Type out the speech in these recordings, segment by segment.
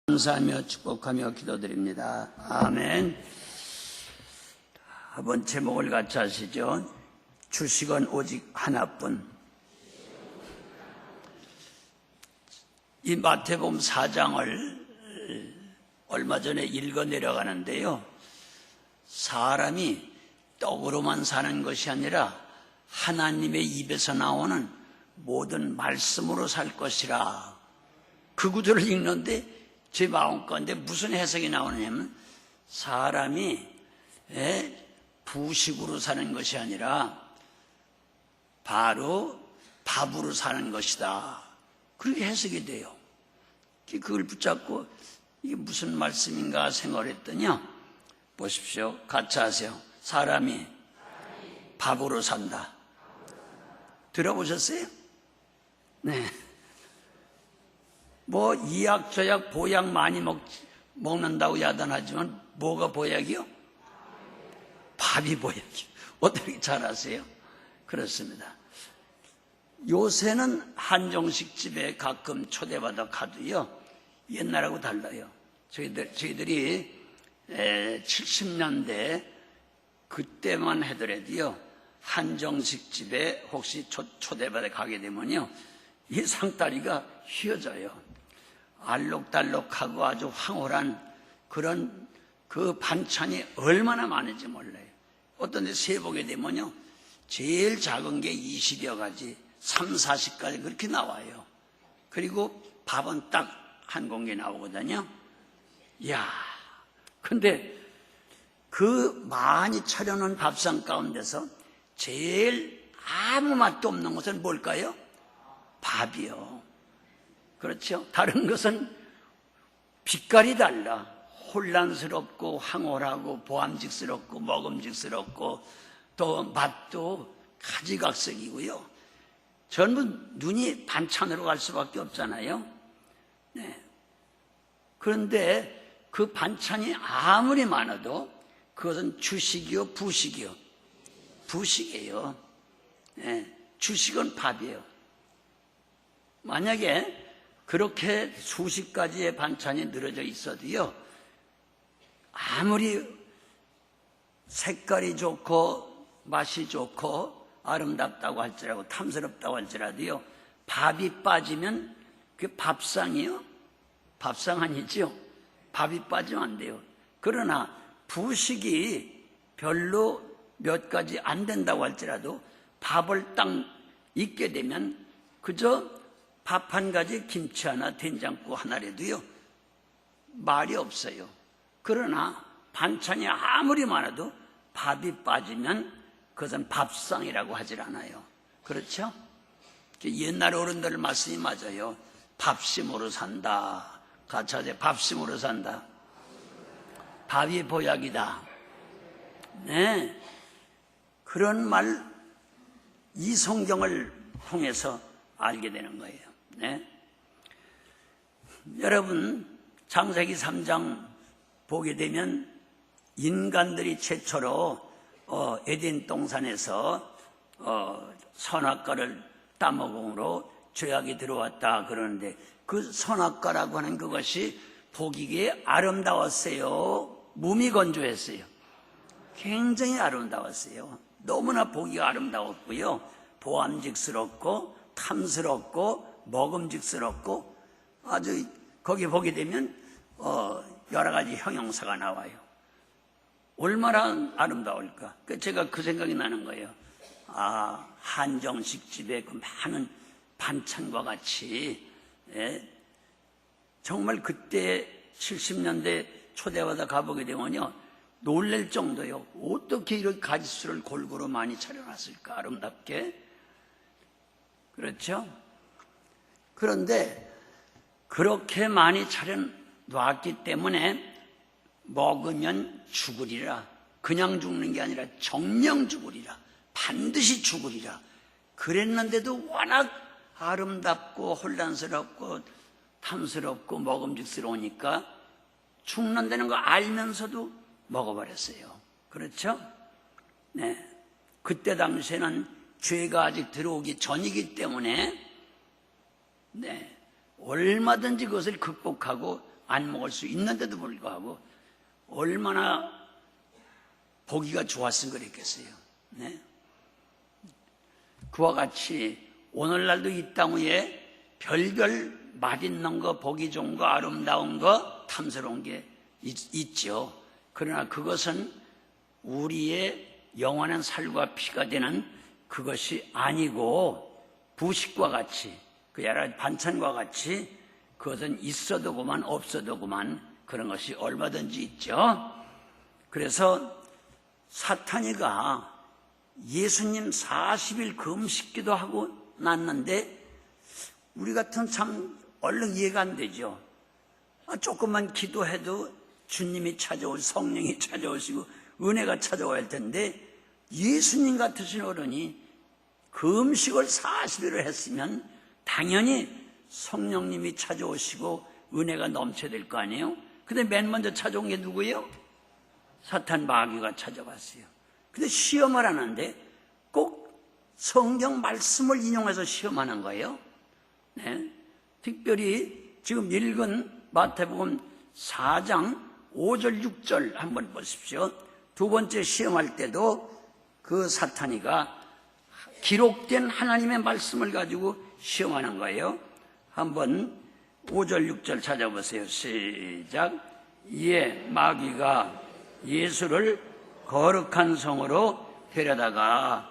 감사하며 축복하며 기도드립니다. 아멘. 한번 제목을 같이 하시죠. 주식은 오직 하나뿐. 이 마태복음 4장을 얼마 전에 읽어 내려가는데요, 사람이 떡으로만 사는 것이 아니라 하나님의 입에서 나오는 모든 말씀으로 살 것이라, 그 구절을 읽는데 제 마음 가운데 무슨 해석이 나오냐면, 사람이 부식으로 사는 것이 아니라 바로 밥으로 사는 것이다, 그렇게 해석이 돼요. 그걸 붙잡고 이게 무슨 말씀인가 생각을 했더니요, 보십시오. 같이 하세요. 사람이 밥으로 산다. 들어보셨어요? 네. 뭐 이약 저약 보약 많이 먹는다고 야단하지만 뭐가 보약이요? 밥이 보약이요. 어떻게 잘 아세요? 그렇습니다. 요새는 한정식 집에 가끔 초대받아 가도요, 옛날하고 달라요. 저희들이 70년대 그때만 하더라도요, 한정식 집에 혹시 초대받아 가게 되면요, 이 상다리가 휘어져요. 알록달록하고 아주 황홀한 그런 그 반찬이 얼마나 많은지 몰라요. 어떤 데 세보게 되면요, 제일 작은 게 20여 가지, 3, 40가지 그렇게 나와요. 그리고 밥은 딱 한 공기 나오거든요. 이야, 근데 그 많이 차려놓은 밥상 가운데서 제일 아무 맛도 없는 것은 뭘까요? 밥이요. 그렇죠? 다른 것은 빛깔이 달라. 혼란스럽고 황홀하고 보암직스럽고 먹음직스럽고 또 맛도 가지각색이고요. 전부 눈이 반찬으로 갈 수밖에 없잖아요. 네. 그런데 그 반찬이 아무리 많아도 그것은 주식이요, 부식이요? 부식이에요. 네. 주식은 밥이에요. 만약에 그렇게 수십 가지의 반찬이 늘어져 있어도요, 아무리 색깔이 좋고 맛이 좋고 아름답다고 할지라도, 탐스럽다고 할지라도요, 밥이 빠지면 그게 밥상이요? 밥상 아니죠? 밥이 빠지면 안 돼요. 그러나 부식이 별로 몇 가지 안 된다고 할지라도 밥을 딱 익게 되면 그저 밥 한 가지, 김치 하나, 된장국 하나라도요, 말이 없어요. 그러나 반찬이 아무리 많아도 밥이 빠지면 그것은 밥상이라고 하질 않아요. 그렇죠? 옛날 어른들 말씀이 맞아요. 밥심으로 산다. 같이 하세요. 밥심으로 산다. 밥이 보약이다. 네. 그런 말, 이 성경을 통해서 알게 되는 거예요. 네. 여러분, 창세기 3장 보게 되면 인간들이 최초로 에덴 동산에서 선악과를 따먹음으로 죄악이 들어왔다 그러는데, 그 선악과라고 하는 그것이 보기에 아름다웠어요? 몸이 건조했어요? 굉장히 아름다웠어요. 너무나 보기가 아름다웠고요, 보암직스럽고 탐스럽고 먹음직스럽고, 아주 거기 보게 되면 여러 가지 형용사가 나와요. 얼마나 아름다울까. 제가 그 생각이 나는 거예요. 아, 한정식 집에 그 많은 반찬과 같이, 정말 그때 70년대 초대받아 가보게 되면요, 놀랄 정도요. 어떻게 이렇게 가지수를 골고루 많이 차려놨을까, 아름답게. 그렇죠? 그런데 그렇게 많이 차려놨기 때문에 먹으면 죽으리라. 그냥 죽는 게 아니라 정령 죽으리라. 반드시 죽으리라. 그랬는데도 워낙 아름답고 혼란스럽고 탐스럽고 먹음직스러우니까 죽는다는 거 알면서도 먹어버렸어요. 그렇죠? 네. 그때 당시에는 죄가 아직 들어오기 전이기 때문에, 네, 얼마든지 그것을 극복하고 안 먹을 수 있는데도 불구하고 얼마나 보기가 좋았은 거랬겠어요. 네? 그와 같이 오늘날도 이 땅 위에 별별 맛있는 거, 보기 좋은 거, 아름다운 거, 탐스러운 게 있죠. 그러나 그것은 우리의 영원한 살과 피가 되는 그것이 아니고 부식과 같이, 그 여러 반찬과 같이 그것은 있어도 그만 없어도 그만 그런 것이 얼마든지 있죠. 그래서 사탄이가 예수님 40일 금식기도 하고 났는데 우리 같은 참 얼른 이해가 안 되죠. 조금만 기도해도 주님이 성령이 찾아오시고 은혜가 찾아와야 할 텐데 예수님 같으신 어른이 금식을 40일을 했으면 당연히 성령님이 찾아오시고 은혜가 넘쳐야 될 거 아니에요? 근데 맨 먼저 찾아온 게 누구예요? 사탄 마귀가 찾아왔어요. 근데 시험을 하는데 꼭 성경 말씀을 인용해서 시험하는 거예요. 네. 특별히 지금 읽은 마태복음 4장 5절 6절 한번 보십시오. 두 번째 시험할 때도 그 사탄이가 기록된 하나님의 말씀을 가지고 시험하는 거예요. 한번 5절 6절 찾아보세요. 시작. 이에 마귀가 예수를 거룩한 성으로 데려다가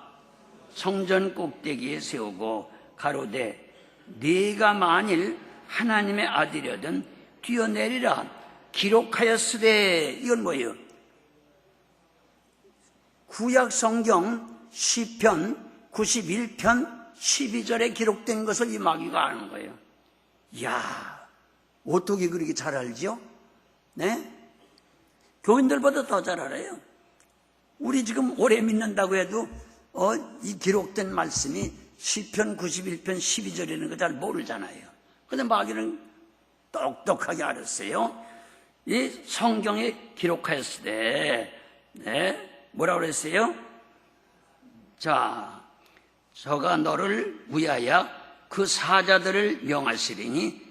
성전 꼭대기에 세우고 가로되 네가 만일 하나님의 아들이거든 뛰어내리라 기록하였으되. 이건 뭐예요? 구약 성경 시편 91편 12절에 기록된 것을 이 마귀가 아는 거예요. 이야, 어떻게 그렇게 잘 알죠? 네? 교인들보다 더 잘 알아요. 우리 지금 오래 믿는다고 해도 이 기록된 말씀이 시편 91편 12절이라는 거 잘 모르잖아요. 그런데 마귀는 똑똑하게 알았어요. 이 성경에 기록하였을 때 네, 뭐라고 그랬어요? 자, 저가 너를 위하여 그 사자들을 명하시리니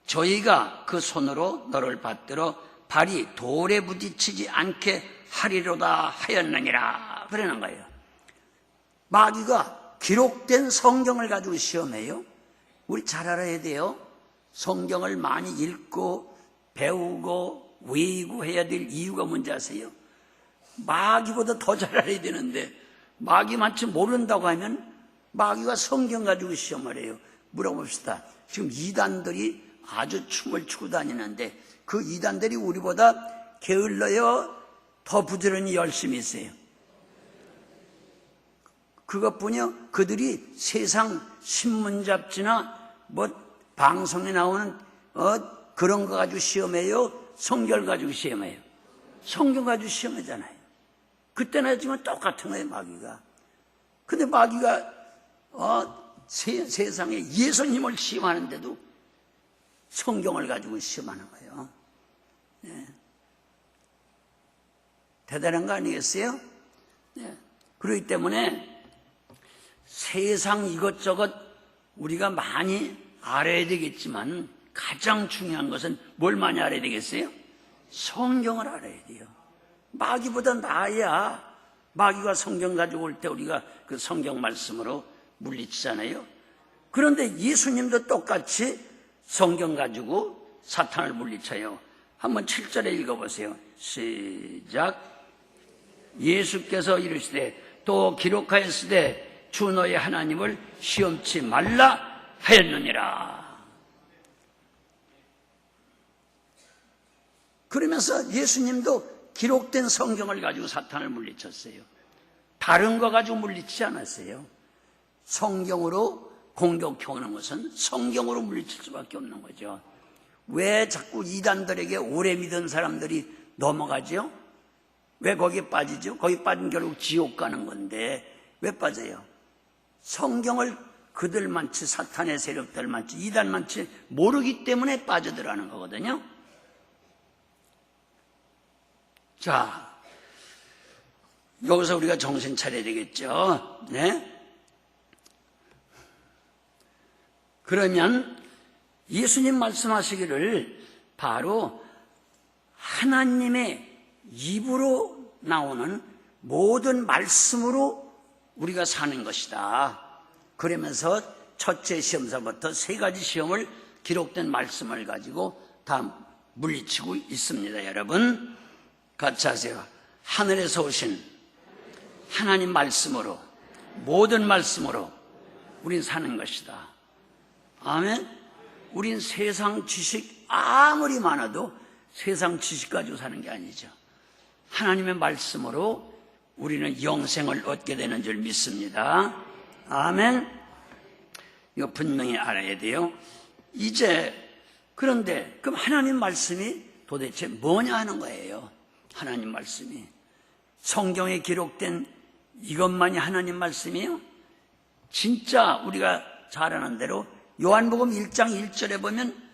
저희가 그 손으로 너를 받들어 발이 돌에 부딪히지 않게 하리로다 하였느니라. 그러는 거예요. 마귀가 기록된 성경을 가지고 시험해요. 우리 잘 알아야 돼요. 성경을 많이 읽고 배우고 외우고 해야 될 이유가 뭔지 아세요? 마귀보다 더 잘 알아야 되는데 마귀만치 모른다고 하면 마귀가 성경 가지고 시험을 해요. 물어봅시다. 지금 이단들이 아주 춤을 추고 다니는데 그 이단들이 우리보다 게을러요? 더 부지런히 열심히 있어요? 그것뿐이요. 그들이 세상 신문 잡지나 뭐 방송에 나오는 그런 거 가지고 시험해요? 성경 가지고 시험해요? 성경 가지고 시험하잖아요. 그때나 지금 똑같은 거예요, 마귀가. 근데 마귀가 세상에 예수님을 시험하는데도 성경을 가지고 시험하는 거예요. 네. 대단한 거 아니겠어요? 네. 그렇기 때문에 세상 이것저것 우리가 많이 알아야 되겠지만 가장 중요한 것은 뭘 많이 알아야 되겠어요? 성경을 알아야 돼요. 마귀보다 나아야 마귀가 성경 가지고 올 때 우리가 그 성경 말씀으로 물리치잖아요. 그런데 예수님도 똑같이 성경 가지고 사탄을 물리쳐요. 한번 7절에 읽어보세요. 시작. 예수께서 이르시되 또 기록하였으되 주 너의 하나님을 시험치 말라 하였느니라. 그러면서 예수님도 기록된 성경을 가지고 사탄을 물리쳤어요. 다른 거 가지고 물리치지 않았어요. 성경으로 공격해오는 것은 성경으로 물리칠 수밖에 없는 거죠. 왜 자꾸 이단들에게 오래 믿은 사람들이 넘어가죠? 왜 거기에 빠지죠? 거기 빠진 결국 지옥 가는 건데 왜 빠져요? 성경을 그들만치 사탄의 세력들만치 이단만치 모르기 때문에 빠져들어가는 거거든요. 자, 여기서 우리가 정신 차려야 되겠죠. 네? 그러면 예수님 말씀하시기를 바로 하나님의 입으로 나오는 모든 말씀으로 우리가 사는 것이다. 그러면서 첫째 시험서부터 세 가지 시험을 기록된 말씀을 가지고 다 물리치고 있습니다. 여러분 같이 하세요. 하늘에서 오신 하나님 말씀으로, 모든 말씀으로 우린 사는 것이다. 아멘. 우린 세상 지식 아무리 많아도 세상 지식 가지고 사는 게 아니죠. 하나님의 말씀으로 우리는 영생을 얻게 되는 줄 믿습니다. 아멘. 이거 분명히 알아야 돼요. 이제 그런데 그럼 하나님 말씀이 도대체 뭐냐 하는 거예요. 하나님 말씀이 성경에 기록된 이것만이 하나님 말씀이에요? 진짜 우리가 잘 아는 대로 요한복음 1장 1절에 보면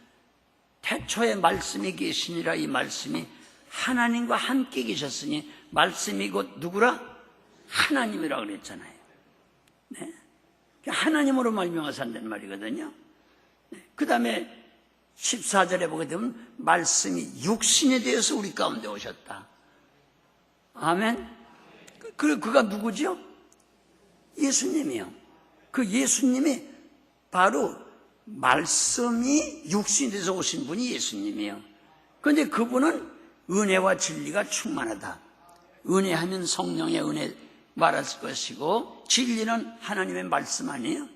태초에 말씀이 계시니라, 이 말씀이 하나님과 함께 계셨으니 말씀이 곧 누구라? 하나님이라고 그랬잖아요. 네. 하나님으로 말미암아 산다는 말이거든요. 네. 그 다음에 14절에 보게 되면 말씀이 육신이 되어서 우리 가운데 오셨다. 아멘. 그가 누구죠? 예수님이요. 그 예수님이 바로 말씀이 육신이 돼서 오신 분이 예수님이에요. 그런데 그분은 은혜와 진리가 충만하다. 은혜하면 성령의 은혜 말할 것이고 진리는 하나님의 말씀 아니에요?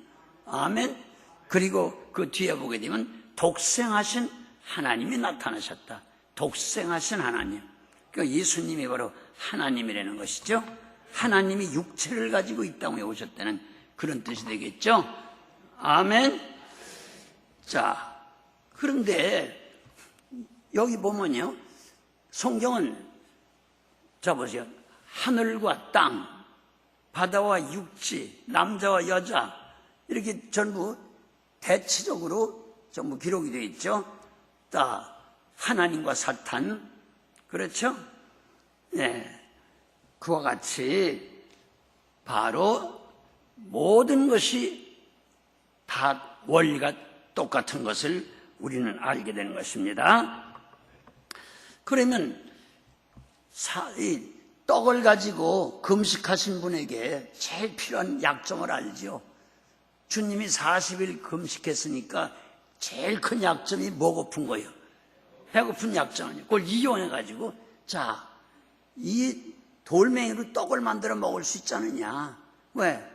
아멘. 그리고 그 뒤에 보게 되면 독생하신 하나님이 나타나셨다. 독생하신 하나님. 그러니까 예수님이 바로 하나님이라는 것이죠. 하나님이 육체를 가지고 이 땅에 오셨다는 그런 뜻이 되겠죠. 아멘. 자, 그런데 여기 보면요, 성경은 자 보세요. 하늘과 땅, 바다와 육지, 남자와 여자 이렇게 전부 대치적으로 전부 기록이 되어 있죠. 다 하나님과 사탄, 그렇죠? 네, 그와 같이 바로 모든 것이 다 원리가 똑같은 것을 우리는 알게 되는 것입니다. 그러면 이 떡을 가지고 금식하신 분에게 제일 필요한 약점을 알죠. 주님이 40일 금식했으니까 제일 큰 약점이 뭐 고픈 거예요? 배고픈 약점이에요. 그걸 이용해가지고 자, 이 돌멩이로 떡을 만들어 먹을 수 있지 않느냐. 왜?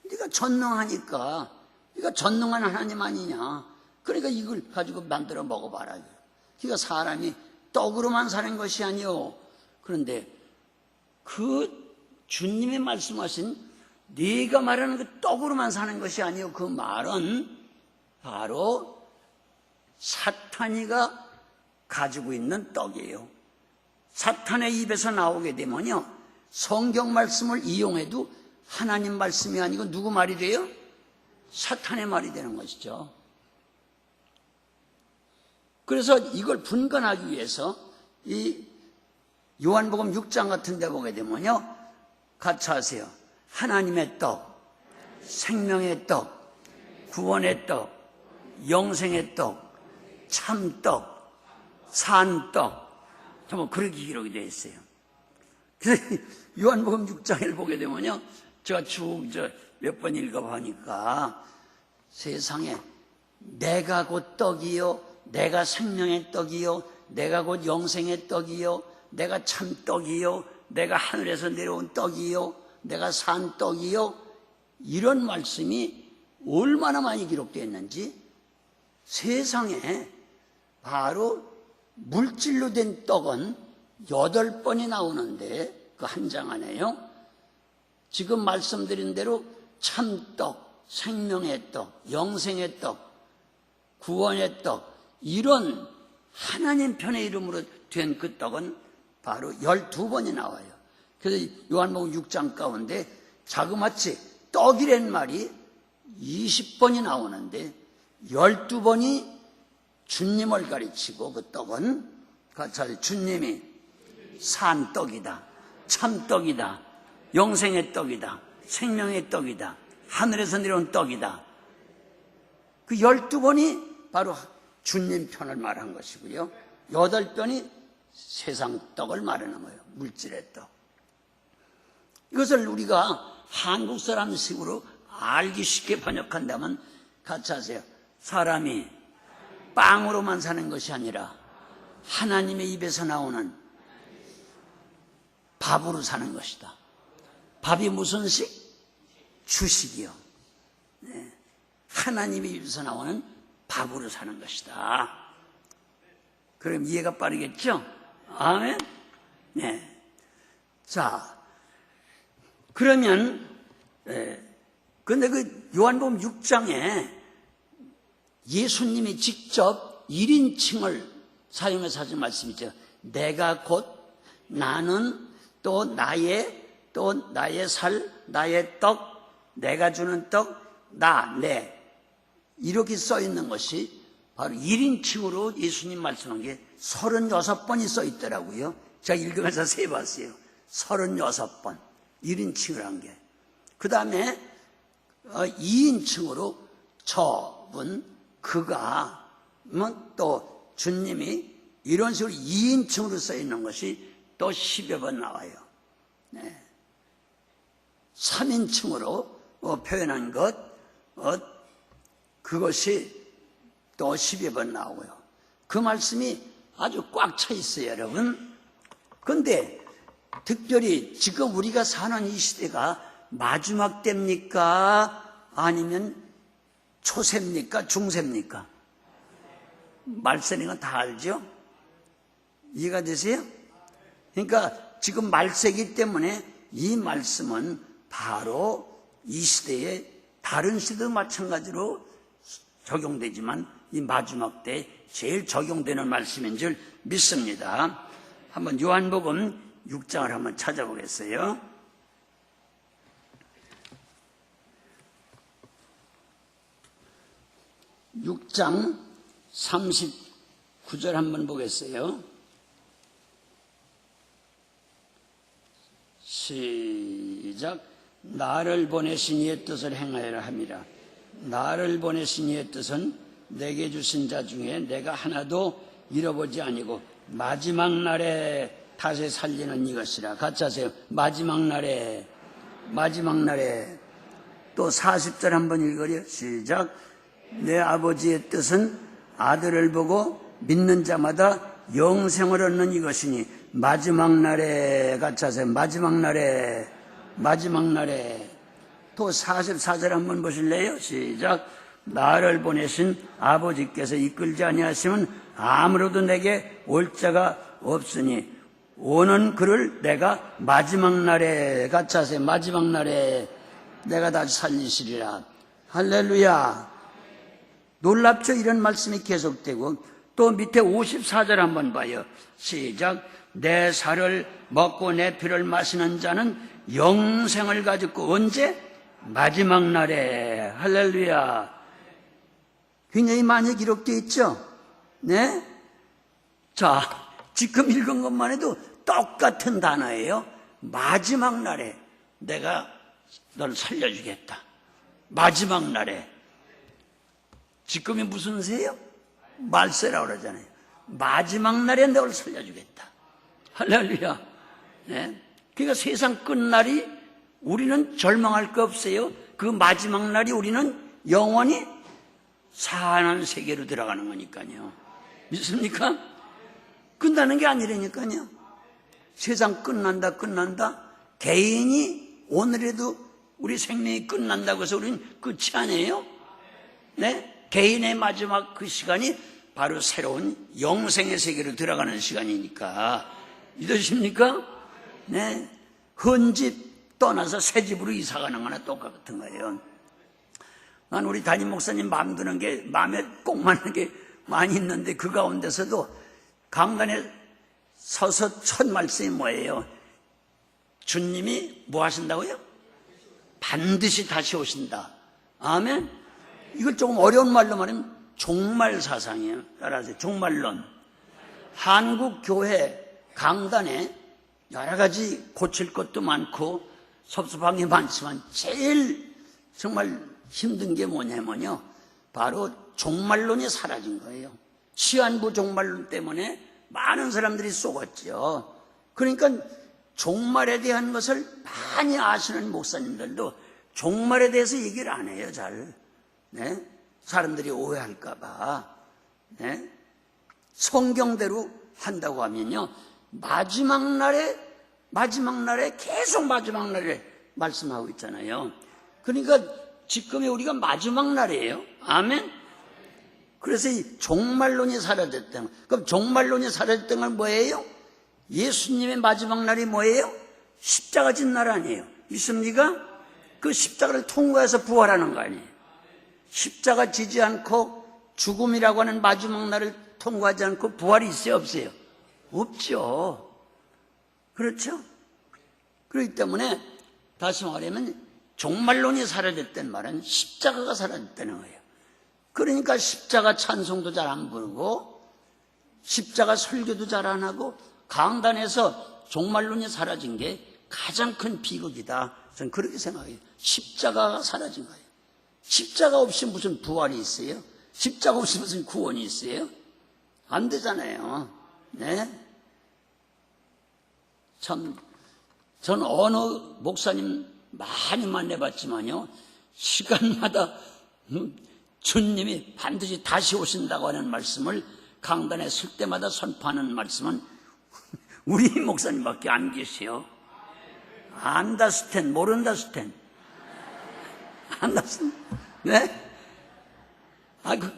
네가 전능하니까. 네가 전능한 하나님 아니냐. 그러니까 이걸 가지고 만들어 먹어봐라. 그러니까 사람이 떡으로만 사는 것이 아니요. 그런데 그 주님이 말씀하신 네가 말하는 그 떡으로만 사는 것이 아니요. 그 말은 바로 사탄이가 가지고 있는 떡이에요. 사탄의 입에서 나오게 되면요, 성경 말씀을 이용해도 하나님 말씀이 아니고 누구 말이 돼요? 사탄의 말이 되는 것이죠. 그래서 이걸 분간하기 위해서 이 요한복음 6장 같은 데 보게 되면요, 같이 하세요. 하나님의 떡, 생명의 떡, 구원의 떡, 영생의 떡, 참떡, 산떡, 정말 그렇게 기록이 되어 있어요. 그래서 요한복음 6장을 보게 되면요, 제가 쭉 몇 번 읽어보니까 세상에 내가 곧 떡이요, 내가 생명의 떡이요, 내가 곧 영생의 떡이요, 내가 참떡이요, 내가 하늘에서 내려온 떡이요, 내가 산 떡이요, 이런 말씀이 얼마나 많이 기록되어 있는지, 세상에 바로 물질로 된 떡은 8번이 나오는데 그 한 장 안에요. 지금 말씀드린 대로 참떡, 생명의 떡, 영생의 떡, 구원의 떡, 이런 하나님 편의 이름으로 된 그 떡은 바로 12번이 나와요. 그래서 요한복음 6장 가운데 자그마치 떡이란 말이 20번이 나오는데 12번이 주님을 가리치고, 그 떡은 주님이 산 떡이다, 참떡이다, 영생의 떡이다, 생명의 떡이다, 하늘에서 내려온 떡이다. 그 12번이 바로 주님 편을 말한 것이고요. 8변이 세상 떡을 말하는 거예요. 물질의 떡. 이것을 우리가 한국 사람식으로 알기 쉽게 번역한다면 같이 하세요. 사람이 빵으로만 사는 것이 아니라 하나님의 입에서 나오는 밥으로 사는 것이다. 밥이 무슨 식? 주식이요. 네. 하나님의 입에서 나오는 밥으로 사는 것이다. 그럼 이해가 빠르겠죠? 아멘? 네. 자, 그러면, 근데 그 요한복음 6장에 예수님이 직접 1인칭을 사용해서 하신 말씀이죠. 내가 곧 나는 또 나의 살, 나의 떡, 내가 주는 떡, 내. 이렇게 써 있는 것이 바로 1인칭으로 예수님 말씀한 게 36번이 써 있더라고요. 제가 읽으면서 세봤어요. 36번. 1인칭을 한 게. 그 다음에 2인칭으로 저분, 그가, 또 주님이 이런 식으로 2인칭으로 써 있는 것이 또 10여 번 나와요. 네. 3인칭으로 표현한 것, 그것이 또 10여 번 나오고요. 그 말씀이 아주 꽉 차 있어요, 여러분. 그런데 특별히 지금 우리가 사는 이 시대가 마지막 때입니까? 아니면 초세입니까? 중세입니까? 말세는 다 알죠? 이해가 되세요? 그러니까 지금 말세이기 때문에 이 말씀은 바로 이 시대에 다른 시대도 마찬가지로 적용되지만 이 마지막 때 제일 적용되는 말씀인 줄 믿습니다. 한번 요한복음 6장을 한번 찾아보겠어요. (6장) 39절 한번 보겠어요. 시작. 나를 보내신 이의 뜻을 행하여라 함이라. 나를 보내신 이의 뜻은 내게 주신 자 중에 내가 하나도 잃어보지 아니고 마지막 날에 다시 살리는 이것이라. 같이 하세요. 마지막 날에. 또 40절 한번 읽어요. 시작. 내 아버지의 뜻은 아들을 보고 믿는 자마다 영생을 얻는 이것이니 마지막 날에. 같이 하세요. 마지막 날에. 또 44절 한번 보실래요? 시작. 나를 보내신 아버지께서 이끌지 아니하시면 아무로도 내게 올 자가 없으니 오는 그를 내가 마지막 날에. 같이 하세요. 마지막 날에 내가 다시 살리시리라. 할렐루야. 놀랍죠? 이런 말씀이 계속되고 또 밑에 54절 한번 봐요. 시작. 내 살을 먹고 내 피를 마시는 자는 영생을 가지고 언제? 마지막 날에. 할렐루야. 굉장히 많이 기록되어 있죠? 네? 자, 지금 읽은 것만 해도 똑같은 단어예요. 마지막 날에 내가 널 살려주겠다. 마지막 날에. 지금이 무슨 새요? 말세라고 그러잖아요. 마지막 날에 너를 살려주겠다. 할렐루야. 네? 그러니까 세상 끝날이 우리는 절망할 거 없어요. 그 마지막 날이 우리는 영원히 사는 세계로 들어가는 거니까요. 믿습니까? 끝나는 게 아니라니까요. 세상 끝난다. 개인이 오늘에도 우리 생명이 끝난다고 해서 우리는 끝이 아니에요. 네? 개인의 마지막 그 시간이 바로 새로운 영생의 세계로 들어가는 시간이니까. 믿으십니까? 네. 헌집 떠나서 새 집으로 이사가는 거나 똑같은 거예요. 난 우리 담임 목사님 마음 드는 게, 마음에 꼭 맞는 게 많이 있는데 그 가운데서도 강단에 서서 첫 말씀이 뭐예요? 주님이 뭐 하신다고요? 반드시 다시 오신다. 아멘? 이걸 조금 어려운 말로 말하면 종말 사상이에요. 따라하세요. 종말론. 한국 교회 강단에 여러 가지 고칠 것도 많고 섭섭한 게 많지만 제일 정말 힘든 게 뭐냐면요. 바로 종말론이 사라진 거예요. 시한부 종말론 때문에 많은 사람들이 속았죠. 그러니까 종말에 대한 것을 많이 아시는 목사님들도 종말에 대해서 얘기를 안 해요, 잘. 네? 사람들이 오해할까봐. 네? 성경대로 한다고 하면요, 마지막 날에 계속 마지막 날에 말씀하고 있잖아요. 그러니까 지금이 우리가 마지막 날이에요. 아멘? 그래서 이 종말론이 사라졌다는 거. 그럼 종말론이 사라졌다는 건 뭐예요? 예수님의 마지막 날이 뭐예요? 십자가 진 날 아니에요. 믿습니까? 그 십자가를 통과해서 부활하는 거 아니에요. 십자가 지지 않고 죽음이라고 하는 마지막 날을 통과하지 않고 부활이 있어요, 없어요? 없죠. 그렇죠? 그렇기 때문에 다시 말하면 종말론이 사라졌다는 말은 십자가가 사라졌다는 거예요. 그러니까 십자가 찬송도 잘 안 부르고 십자가 설교도 잘 안 하고 강단에서 종말론이 사라진 게 가장 큰 비극이다. 저는 그렇게 생각해요. 십자가가 사라진 거예요. 십자가 없이 무슨 부활이 있어요? 십자가 없이 무슨 구원이 있어요? 안 되잖아요. 네? 참, 전 어느 목사님 많이 만나봤지만요, 시간마다 주님이 반드시 다시 오신다고 하는 말씀을 강단에 쓸 때마다 선포하는 말씀은 우리 목사님밖에 안 계세요. 안다스텐, 모른다스텐. 안다스텐. 네?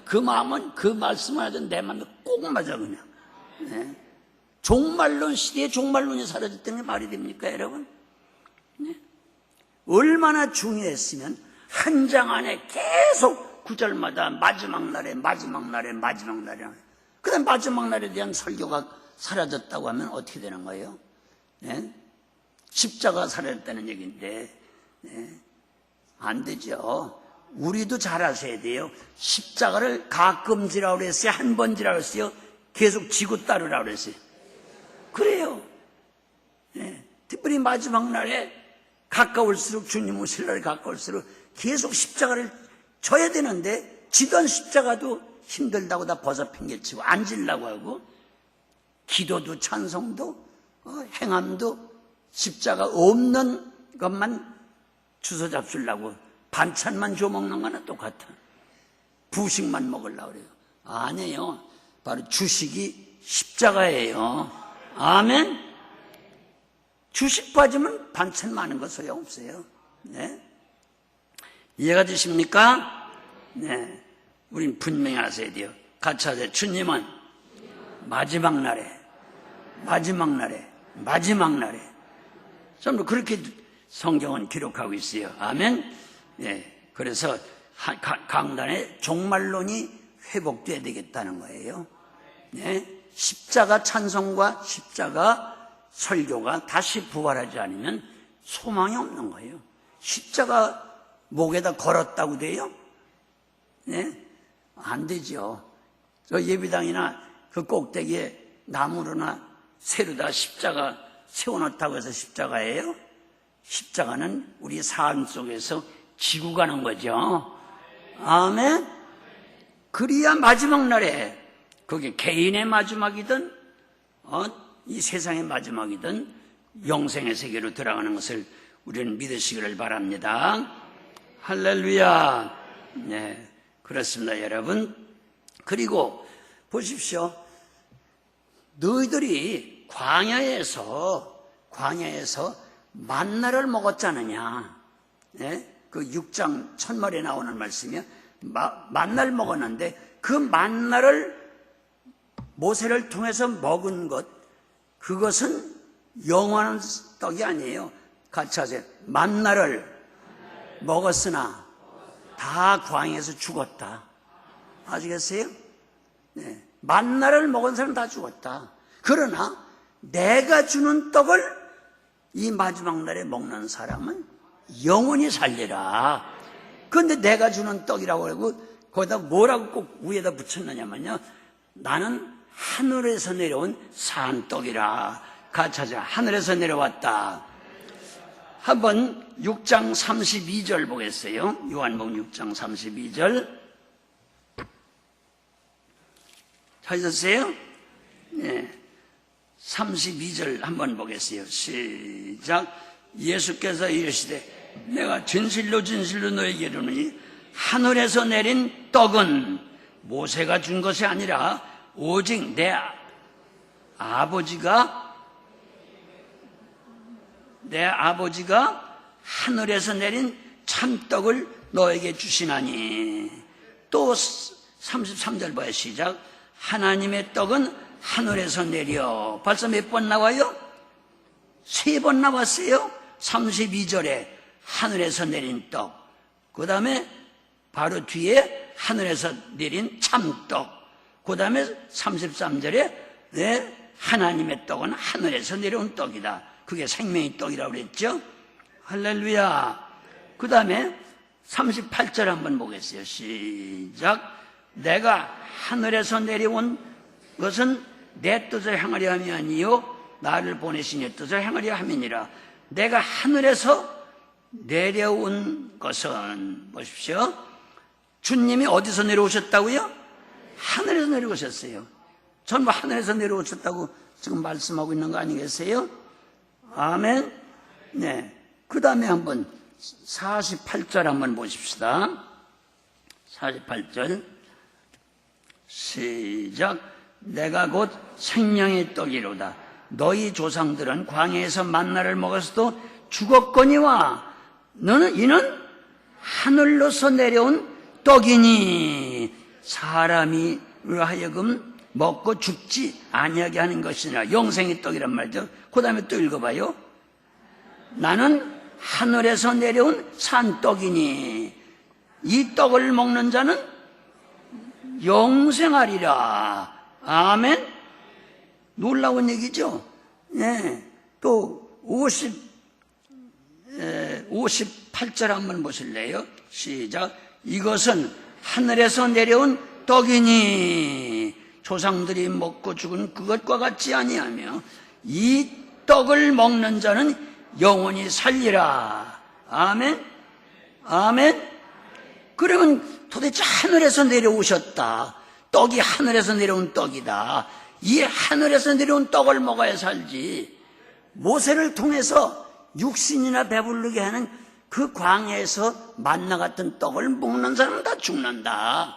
그 마음은, 그 말씀을 하던 내 마음에 꼭 맞아, 그냥. 네? 종말론 시대에 종말론이 사라졌다는 게 말이 됩니까, 여러분? 네? 얼마나 중요했으면 한 장 안에 계속 구절마다 마지막 날에 그 다음 마지막 날에 대한 설교가 사라졌다고 하면 어떻게 되는 거예요? 네? 십자가 사라졌다는 얘기인데, 네? 안 되죠. 우리도 잘 아셔야 돼요. 십자가를 가끔 지라고 그랬어요? 한 번 지라고 그랬어요? 계속 지고 따르라고 그랬어요? 그래요. 네. 특별히 마지막 날에 가까울수록, 주님 오실 날에 가까울수록 계속 십자가를 져야 되는데, 지던 십자가도 힘들다고 다 벗어 팽개치고 안 지려고 하고, 기도도 찬송도 행함도 십자가 없는 것만 주워 잡수려고 반찬만 줘 먹는 거나 똑같아. 부식만 먹으려고 그래요. 아니에요. 바로 주식이 십자가예요. 아멘? 주식 빠지면 반찬 많은 거 소용없어요. 네? 이해가 되십니까? 네. 우린 분명히 아셔야 돼요. 같이 하세요. 주님은 마지막 날에 전부 그렇게 성경은 기록하고 있어요. 아멘? 네. 그래서 강단에 종말론이 회복돼야 되겠다는 거예요. 네. 십자가 찬송과 십자가 설교가 다시 부활하지 않으면 소망이 없는 거예요. 십자가 목에다 걸었다고 돼요? 네? 안 되죠. 저 예배당이나 그 꼭대기에 나무로나 새로다 십자가 세워놓다고 해서 십자가예요? 십자가는 우리 삶 속에서 지고 가는 거죠. 아멘? 그래야 마지막 날에, 그게 개인의 마지막이든 이 세상의 마지막이든 영생의 세계로 들어가는 것을 우리는 믿으시기를 바랍니다. 할렐루야. 네, 그렇습니다, 여러분. 그리고 보십시오. 너희들이 광야에서 만나를 먹었지 않느냐. 네? 그 6장 1000말에 나오는 말씀이요. 만나를 먹었는데 그 만나를 모세를 통해서 먹은 것, 그것은 영원한 떡이 아니에요. 같이 하세요. 만나를 먹었으나 다 광야에서 죽었다. 아시겠어요? 네. 만나를 먹은 사람은 다 죽었다. 그러나 내가 주는 떡을 이 마지막 날에 먹는 사람은 영원히 살리라. 그런데 내가 주는 떡이라고 하고 거기다 뭐라고 꼭 위에다 붙였느냐면요, 나는 하늘에서 내려온 산떡이라. 같이 하자. 하늘에서 내려왔다. 한번 6장 32절 보겠어요. 요한복음 6장 32절. 찾으셨어요? 네. 32절 한번 보겠어요. 시작. 예수께서 이르시되 내가 진실로 진실로 너에게 이르노니 하늘에서 내린 떡은 모세가 준 것이 아니라 오직 내 아버지가 하늘에서 내린 참떡을 너에게 주시나니. 또 33절 봐요. 시작. 하나님의 떡은 하늘에서 내려. 벌써 몇 번 나와요? 3번 나왔어요. 32절에 하늘에서 내린 떡, 그 다음에 바로 뒤에 하늘에서 내린 참떡, 그 다음에 33절에 하나님의 떡은 하늘에서 내려온 떡이다. 그게 생명의 떡이라고 그랬죠. 할렐루야. 그 다음에 38절 한번 보겠어요. 시작. 내가 하늘에서 내려온 것은 내 뜻을 행하려 함이 아니요 나를 보내신 이 뜻을 행하려 함이니라. 내가 하늘에서 내려온 것은, 보십시오, 주님이 어디서 내려오셨다고요? 하늘에서 내려오셨어요. 전부 하늘에서 내려오셨다고 지금 말씀하고 있는 거 아니겠어요? 아멘. 네. 그 다음에 한번 48절 한번 보십시다. 48절 시작. 내가 곧 생명의 떡이로다. 너희 조상들은 광야에서 만나를 먹어서도 죽었거니와 이는 하늘로서 내려온 떡이니 사람이 하여금 먹고 죽지 아니하게 하는 것이니라. 영생의 떡이란 말이죠. 그 다음에 또 읽어봐요. 나는 하늘에서 내려온 산떡이니 이 떡을 먹는 자는 영생하리라. 아멘. 놀라운 얘기죠. 네. 또 58절 한번 보실래요? 시작. 이것은 하늘에서 내려온 떡이니 조상들이 먹고 죽은 그것과 같지 아니하며 이 떡을 먹는 자는 영원히 살리라. 아멘. 아멘. 그러면 도대체 하늘에서 내려오셨다. 떡이 하늘에서 내려온 떡이다. 이 하늘에서 내려온 떡을 먹어야 살지. 모세를 통해서 육신이나 배부르게 하는 그 광야에서 만나 같은 떡을 먹는 사람은 다 죽는다.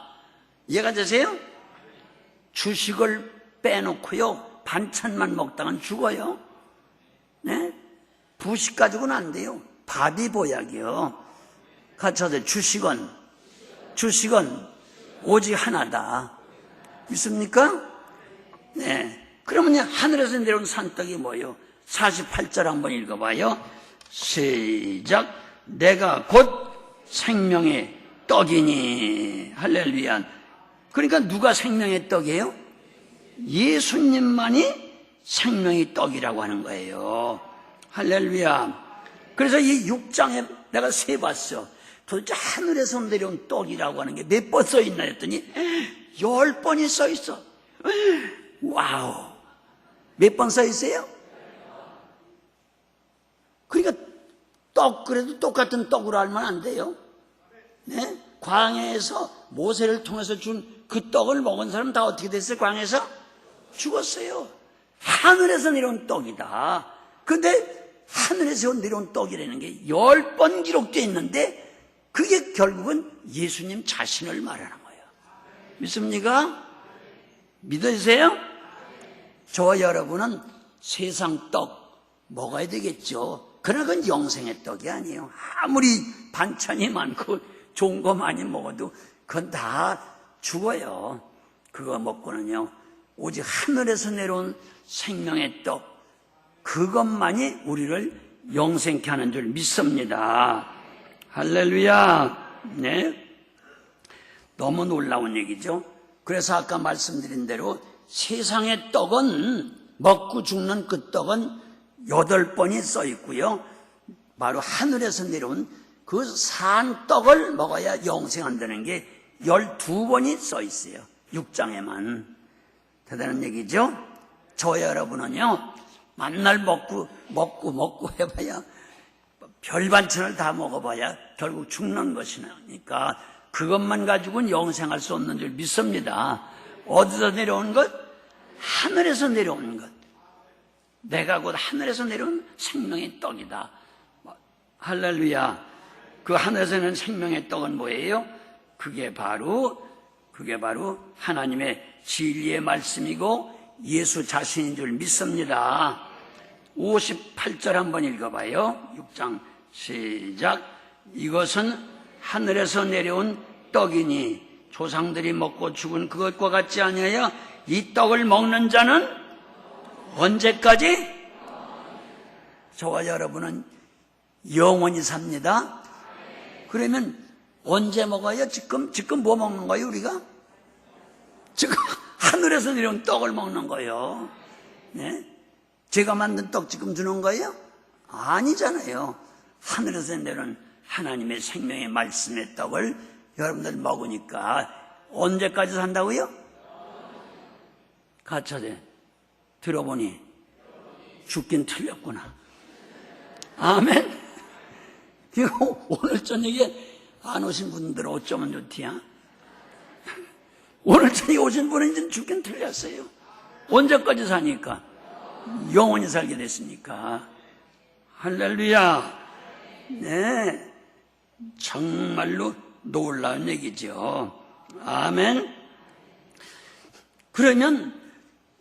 이해가 되세요? 주식을 빼놓고요 반찬만 먹다간 죽어요. 네? 부식 가지고는 안 돼요. 밥이 보약이요. 같이 하세요. 주식은 오직 하나다. 믿습니까? 네. 그러면 하늘에서 내려온 산떡이 뭐예요? 48절 한번 읽어봐요. 시작. 내가 곧 생명의 떡이니. 할렐루야. 그러니까 누가 생명의 떡이에요? 예수님만이 생명의 떡이라고 하는 거예요. 할렐루야. 그래서 이 6장에 내가 세봤어. 도대체 하늘에서 내려온 떡이라고 하는 게 몇 번 써 있나 했더니 10번이 써 있어. 와우. 몇 번 써 있어요? 그러니까 떡, 그래도 똑같은 떡으로 알면 안 돼요. 네? 광야에서 모세를 통해서 준 그 떡을 먹은 사람 다 어떻게 됐어요? 광야에서 죽었어요. 하늘에서 내려온 떡이다. 근데 하늘에서 내려온 떡이라는 게 10번 기록되어 있는데 그게 결국은 예수님 자신을 말하는 거예요. 믿습니까? 믿으세요? 저와 여러분은 세상 떡 먹어야 되겠죠. 그러나 그건 영생의 떡이 아니에요. 아무리 반찬이 많고 좋은 거 많이 먹어도 그건 다 죽어요. 그거 먹고는요 오직 하늘에서 내려온 생명의 떡, 그것만이 우리를 영생케 하는 줄 믿습니다. 할렐루야. 네. 너무 놀라운 얘기죠. 그래서 아까 말씀드린 대로 세상의 떡은, 먹고 죽는 그 떡은 8번이 써 있고요. 바로 하늘에서 내려온 그 산 떡을 먹어야 영생한다는 게 12번이 써 있어요. 6장에만. 대단한 얘기죠. 저 여러분은요 만날 먹고 해봐야, 별 반찬을 다 먹어봐야 결국 죽는 것이니까 그것만 가지고는 영생할 수 없는 줄 믿습니다. 어디서 내려온 것? 하늘에서 내려온 것. 내가 곧 하늘에서 내려온 생명의 떡이다. 할렐루야. 그 하늘에서 내려온 생명의 떡은 뭐예요? 그게 바로 하나님의 진리의 말씀이고 예수 자신인 줄 믿습니다. 58절 한번 읽어봐요. 6장 시작. 이것은 하늘에서 내려온 떡이니 조상들이 먹고 죽은 그것과 같지 아니하여 이 떡을 먹는 자는 언제까지? 저와 여러분은 영원히 삽니다. 그러면 언제 먹어요? 지금 뭐 먹는 거예요, 우리가? 지금 하늘에서 내려온 떡을 먹는 거예요. 네? 제가 만든 떡 지금 주는 거예요? 아니잖아요. 하늘에서 내려온 하나님의 생명의 말씀의 떡을 여러분들 먹으니까 언제까지 산다고요? 가차제 들어보니 죽긴 틀렸구나. 아멘. 그리고 오늘 저녁에 안 오신 분들은 어쩌면 좋디야? 오늘 저녁에 오신 분은 이제 죽긴 틀렸어요. 언제까지 사니까? 영원히 살게 됐으니까. 할렐루야. 네, 정말로 놀라운 얘기죠. 아멘. 그러면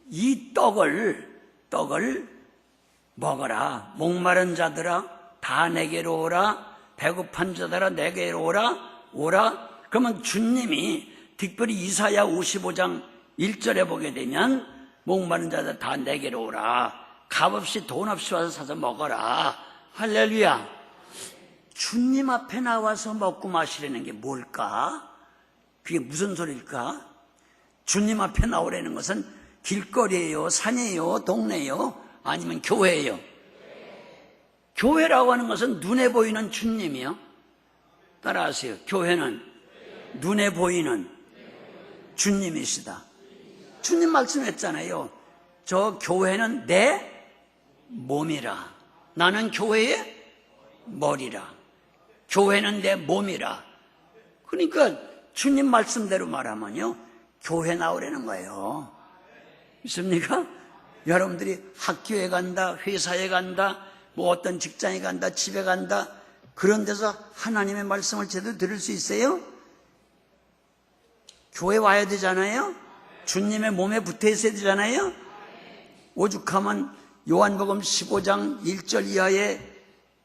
이 떡을 먹어라. 목마른 자들아 다 내게로 오라. 배고픈 자들아 내게로 오라. 그러면 주님이 특별히 이사야 55장 1절에 보게 되면 목마른 자들 다 내게로 오라. 값없이 돈 없이 와서 사서 먹어라. 할렐루야. 주님 앞에 나와서 먹고 마시려는 게 뭘까? 그게 무슨 소리일까? 주님 앞에 나오라는 것은 길거리예요, 산이에요, 동네예요, 아니면 교회예요? 교회라고 하는 것은 눈에 보이는 주님이요. 따라하세요. 교회는 눈에 보이는 주님이시다. 주님 말씀했잖아요. 저 교회는 내 몸이라. 나는 교회의 머리라. 교회는 내 몸이라. 그러니까 주님 말씀대로 말하면요, 교회 나오라는 거예요. 믿습니까? 여러분들이 학교에 간다, 회사에 간다, 뭐 어떤 직장에 간다, 집에 간다, 그런 데서 하나님의 말씀을 제대로 들을 수 있어요? 교회 와야 되잖아요? 주님의 몸에 붙어 있어야 되잖아요? 오죽하면 요한복음 15장 1절 이하에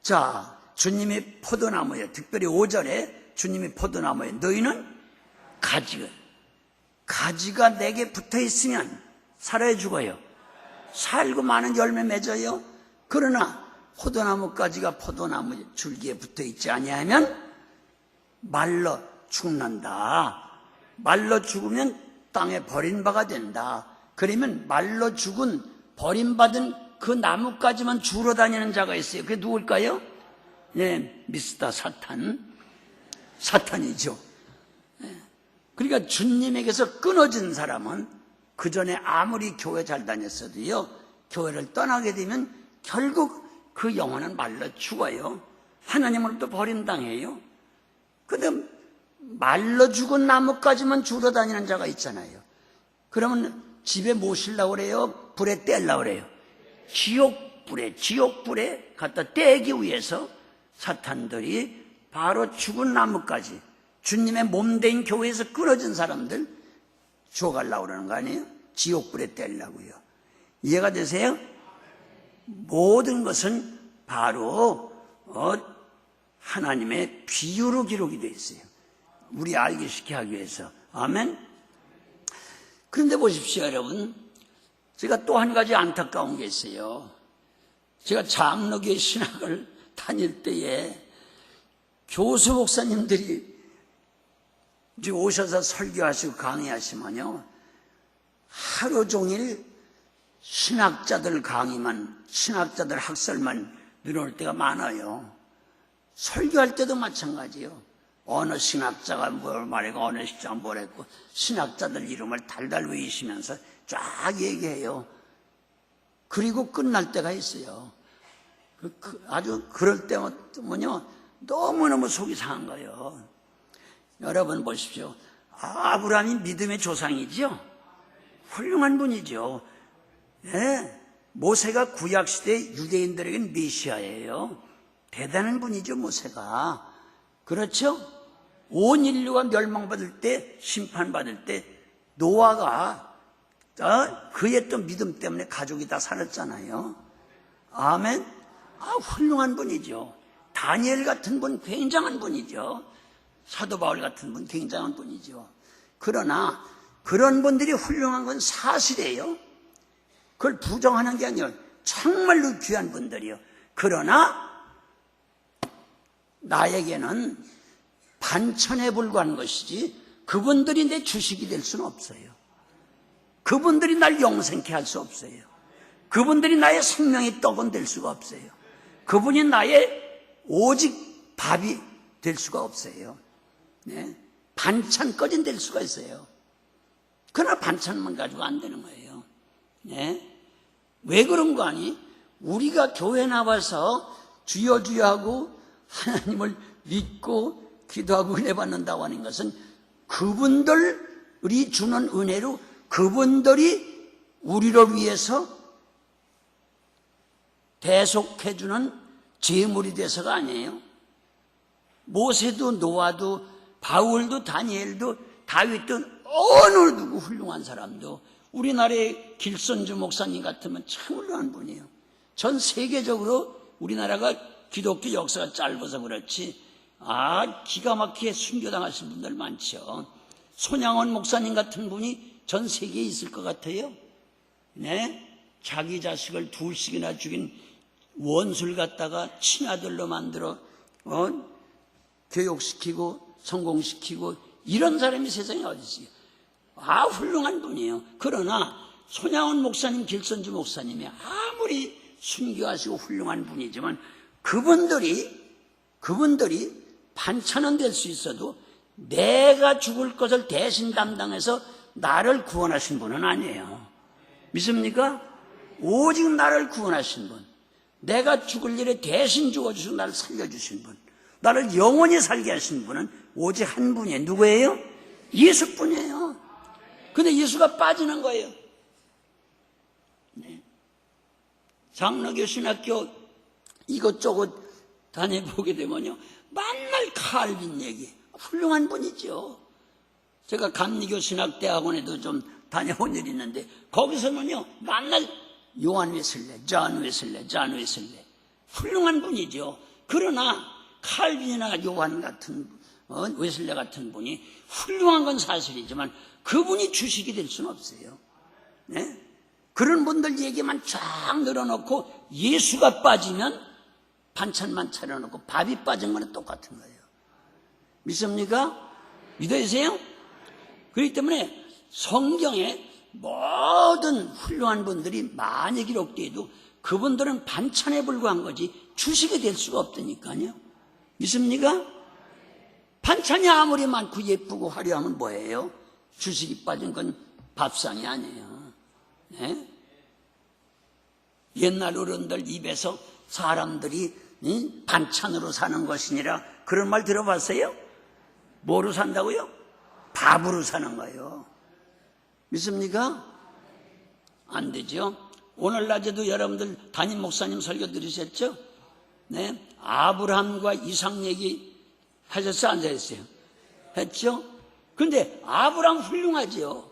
자, 주님이 포도나무에, 특별히 5절에 주님이 포도나무에 너희는 가지가 내게 붙어 있으면 살아야 죽어요. 살고 많은 열매 맺어요. 그러나 포도나무 가지가 포도나무 줄기에 붙어 있지 아니하면 말라 죽는다. 말라 죽으면 땅에 버림바가 된다. 그러면 말라 죽은 버림받은 그 나무까지만 주러 다니는 자가 있어요. 그게 누굴까요? 예, 미스터 사탄이죠. 그러니까 주님에게서 끊어진 사람은 그 전에 아무리 교회 잘 다녔어도요, 교회를 떠나게 되면 결국 그 영혼은 말라 죽어요. 하나님으로부터 버림당해요. 그런데 말라 죽은 나무까지만 주러 다니는 자가 있잖아요. 그러면 집에 모시려고 그래요? 불에 떼려고 그래요? 지옥불에 갖다 떼기 위해서 사탄들이 바로 죽은 나무까지 주님의 몸된 교회에서 끊어진 사람들 죽어가려고 그러는 거 아니에요? 지옥불에 떼려고요. 이해가 되세요? 모든 것은 바로 하나님의 비유로 기록이 되어 있어요. 우리 알게 쉽게 하기 위해서. 아멘. 그런데 보십시오, 여러분. 제가 또 한 가지 안타까운 게 있어요. 제가 장로교회 신학을 다닐 때에 교수 목사님들이 이제 오셔서 설교하시고 강의하시면요, 하루 종일 신학자들 강의만, 신학자들 학설만 들어올 때가 많아요. 설교할 때도 마찬가지예요. 어느 신학자가 뭘 말하고 어느 신학자가 뭘 했고 신학자들 이름을 달달 외우시면서 쫙 얘기해요. 그리고 끝날 때가 있어요. 아주 그럴 때면요, 너무너무 속이 상한 거예요. 여러분 보십시오. 아브라함이 믿음의 조상이죠. 훌륭한 분이죠. 네. 모세가 구약시대 유대인들에게는 메시아예요. 대단한 분이죠, 모세가. 그렇죠? 온 인류가 멸망받을 때, 심판받을 때 노아가 그의 또 믿음 때문에 가족이 다 살았잖아요. 아멘. 훌륭한 분이죠. 다니엘 같은 분 굉장한 분이죠. 사도 바울 같은 분 굉장한 분이죠. 그러나 그런 분들이 훌륭한 건 사실이에요. 그걸 부정하는 게 아니라 정말로 귀한 분들이요. 그러나 나에게는 반천에 불과한 것이지 그분들이 내 주식이 될 수는 없어요. 그분들이 날 영생케 할 수 없어요. 그분들이 나의 생명의 떡은 될 수가 없어요. 그분이 나의 오직 밥이 될 수가 없어요. 네? 반찬까지는 될 수가 있어요. 그러나 반찬만 가지고 안 되는 거예요. 네? 왜 그런 거 아니? 우리가 교회 나와서 주여 주여 하고 하나님을 믿고 기도하고 은혜 받는다고 하는 것은 그분들이 주는 은혜로 그분들이 우리를 위해서 대속해주는 제물이 돼서가 아니에요. 모세도 노아도 바울도 다니엘도 다윗도 어느 누구 훌륭한 사람도 우리나라의 길선주 목사님 같으면 참 훌륭한 분이에요. 전 세계적으로 우리나라가 기독교 역사가 짧아서 그렇지 기가 막히게 순교당하신 분들 많죠. 손양원 목사님 같은 분이 전 세계에 있을 것 같아요. 네? 자기 자식을 둘씩이나 죽인 원수를 갖다가 친아들로 만들어 교육시키고 성공시키고 이런 사람이 세상에 어디 있어요. 훌륭한 분이에요. 그러나 손양원 목사님, 길선주 목사님이 아무리 순교하시고 훌륭한 분이지만 그분들이 반찬은 될 수 있어도 내가 죽을 것을 대신 담당해서 나를 구원하신 분은 아니에요. 믿습니까? 오직 나를 구원하신 분, 내가 죽을 일에 대신 죽어주시고 나를 살려주신 분, 나를 영원히 살게 하신 분은 오직 한 분이에요. 누구예요? 예수뿐이에요. 근데 예수가 빠지는 거예요. 네. 장로교 신학교 이것저것 다녀보게 되면요, 맨날 칼빈 얘기, 훌륭한 분이죠. 제가 감리교 신학대학원에도 좀 다녀본 일이 있는데 거기서는요 맨날 요한 웨슬레, 존 웨슬레 훌륭한 분이죠. 그러나 칼빈이나 요한 같은 웨슬레 같은 분이 훌륭한 건 사실이지만 그분이 주식이 될 수는 없어요. 네? 그런 분들 얘기만 쫙 늘어놓고 예수가 빠지면 반찬만 차려놓고 밥이 빠진 거는 똑같은 거예요. 믿습니까? 믿으세요? 그렇기 때문에 성경에 모든 훌륭한 분들이 많이 기록되어도 그분들은 반찬에 불과한 거지 주식이 될 수가 없다니까요. 믿습니까? 반찬이 아무리 많고 예쁘고 화려하면 뭐예요? 주식이 빠진 건 밥상이 아니에요. 네? 옛날 어른들 입에서 사람들이 반찬으로 사는 것이니라 그런 말 들어봤어요? 뭐로 산다고요? 밥으로 사는 거예요. 믿습니까? 안 되죠. 오늘 낮에도 여러분들 담임 목사님 설교 들으셨죠? 네, 아브라함과 이삭 얘기 하셨어요? 안 하셨어요? 했죠? 근데 아브라함 훌륭하죠.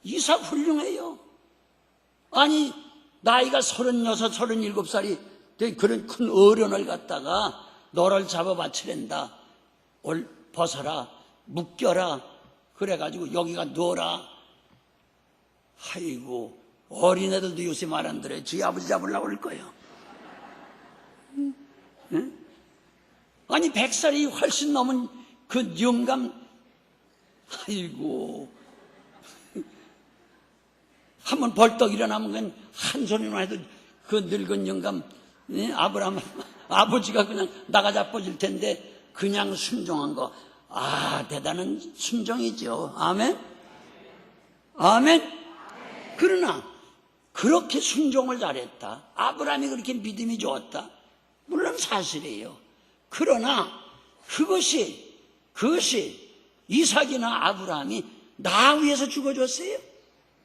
이삭 훌륭해요. 아니 나이가 36, 37살이 그런 큰 어른을 갖다가 너를 잡아 바치랜다. 벗어라, 묶여라. 그래가지고 여기가 너라. 아이고 어린애들도 요새 말 안 들어요. 저희 아버지 잡으려고 그럴 거예요. 응? 아니 100살이 훨씬 넘은 그 영감, 아이고 한번 벌떡 일어나면 한 손으로 해도 그 늙은 영감 아브라함 아버지가 그냥 나가 잡아줄 텐데 그냥 순종한 거, 대단한 순종이죠. 아멘? 아멘? 그러나 그렇게 순종을 잘했다, 아브라함이 그렇게 믿음이 좋았다, 물론 사실이에요. 그러나 그것이 이삭이나 아브라함이 나 위해서 죽어줬어요?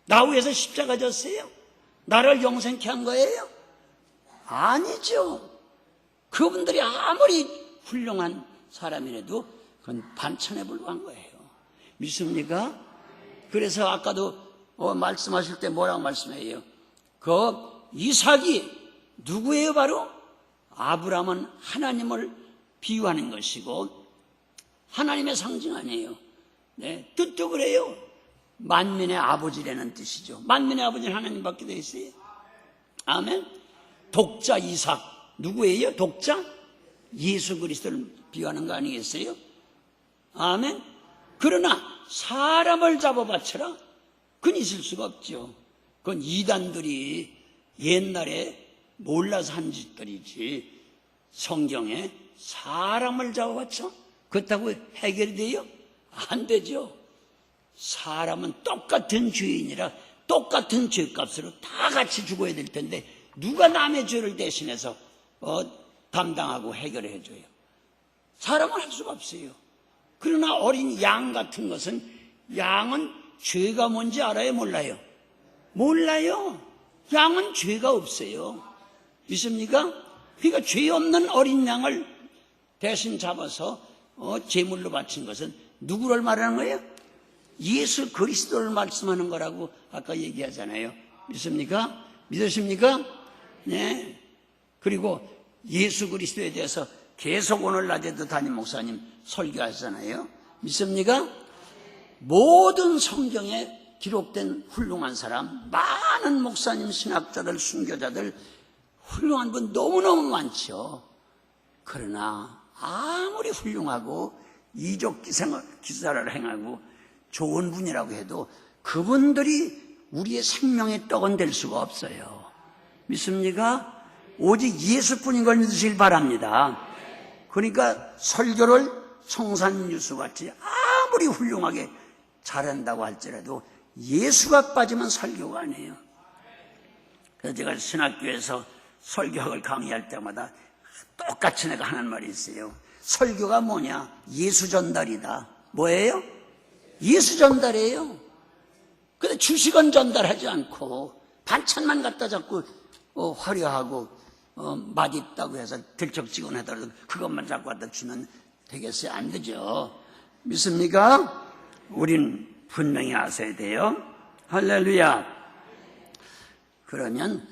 나 위해서 십자가 졌어요? 나를 영생케 한 거예요? 아니죠. 그분들이 아무리 훌륭한 사람이라도 그건 반찬에 불과한 거예요. 믿습니까? 그래서 아까도 말씀하실 때 뭐라고 말씀해요? 그 이삭이 누구예요? 바로 아브라함은 하나님을 비유하는 것이고 하나님의 상징 아니에요. 네, 뜻도 그래요. 만민의 아버지라는 뜻이죠. 만민의 아버지는 하나님밖에 되어 있어요. 아멘. 독자 이삭 누구예요? 독자? 예수 그리스도를 비유하는 거 아니겠어요? 아멘. 그러나 사람을 잡아 바쳐라? 그건 있을 수가 없죠. 그건 이단들이 옛날에 몰라서 한 짓들이지 성경에 사람을 잡아 바쳐? 그렇다고 해결이 돼요? 안 되죠. 사람은 똑같은 죄인이라 똑같은 죄값으로 다 같이 죽어야 될 텐데 누가 남의 죄를 대신해서 담당하고 해결해 줘요? 사람은 할 수가 없어요. 그러나 어린 양 같은 것은 양은 죄가 뭔지 알아요? 몰라요? 몰라요. 양은 죄가 없어요. 믿습니까? 그러니까 죄 없는 어린 양을 대신 잡아서 제물로 바친 것은 누구를 말하는 거예요? 예수 그리스도를 말씀하는 거라고 아까 얘기하잖아요. 믿습니까? 믿으십니까? 네. 그리고 예수 그리스도에 대해서 계속 오늘 낮에도 담임 목사님 설교하잖아요. 믿습니까? 모든 성경에 기록된 훌륭한 사람, 많은 목사님, 신학자들, 순교자들, 훌륭한 분 너무너무 많죠. 그러나 아무리 훌륭하고 이적 기사를 행하고 좋은 분이라고 해도 그분들이 우리의 생명의 떡은 될 수가 없어요. 믿습니까? 오직 예수뿐인 걸 믿으시길 바랍니다. 그러니까 설교를 성산유수같이 아무리 훌륭하게 잘한다고 할지라도 예수가 빠지면 설교가 아니에요. 그래서 제가 신학교에서 설교학을 강의할 때마다 똑같이 내가 하는 말이 있어요. 설교가 뭐냐? 예수 전달이다. 뭐예요? 예수 전달이에요. 근데 주식은 전달하지 않고 반찬만 갖다 잡고 화려하고 맛있다고 해서 들쩍지근하더라도 그것만 자꾸 갖다 주면 되겠어요? 안 되죠. 믿습니까? 우린 분명히 아셔야 돼요. 할렐루야. 그러면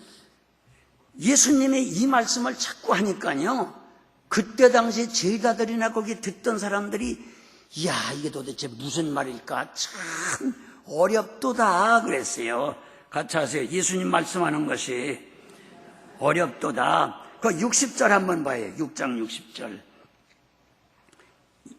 예수님의 이 말씀을 자꾸 하니까요, 그때 당시 제자들이나 거기 듣던 사람들이 이야, 이게 도대체 무슨 말일까? 참 어렵도다 그랬어요. 같이 하세요. 예수님 말씀하는 것이 어렵도다. 그 60절 한번 봐요. 6장 60절.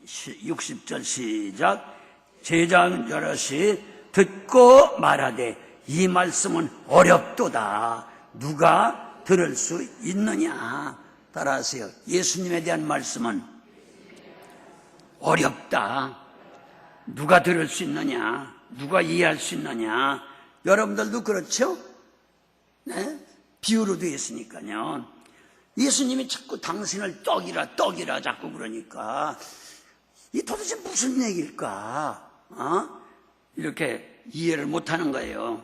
60절 시작. 제자 여럿이 듣고 말하되 이 말씀은 어렵도다. 누가 들을 수 있느냐? 따라하세요. 예수님에 대한 말씀은 어렵다. 누가 들을 수 있느냐? 누가 이해할 수 있느냐? 여러분들도 그렇죠? 네? 비유로 되어 있으니까요. 예수님이 자꾸 당신을 떡이라 자꾸 그러니까 이 도대체 무슨 얘기일까? 이렇게 이해를 못하는 거예요.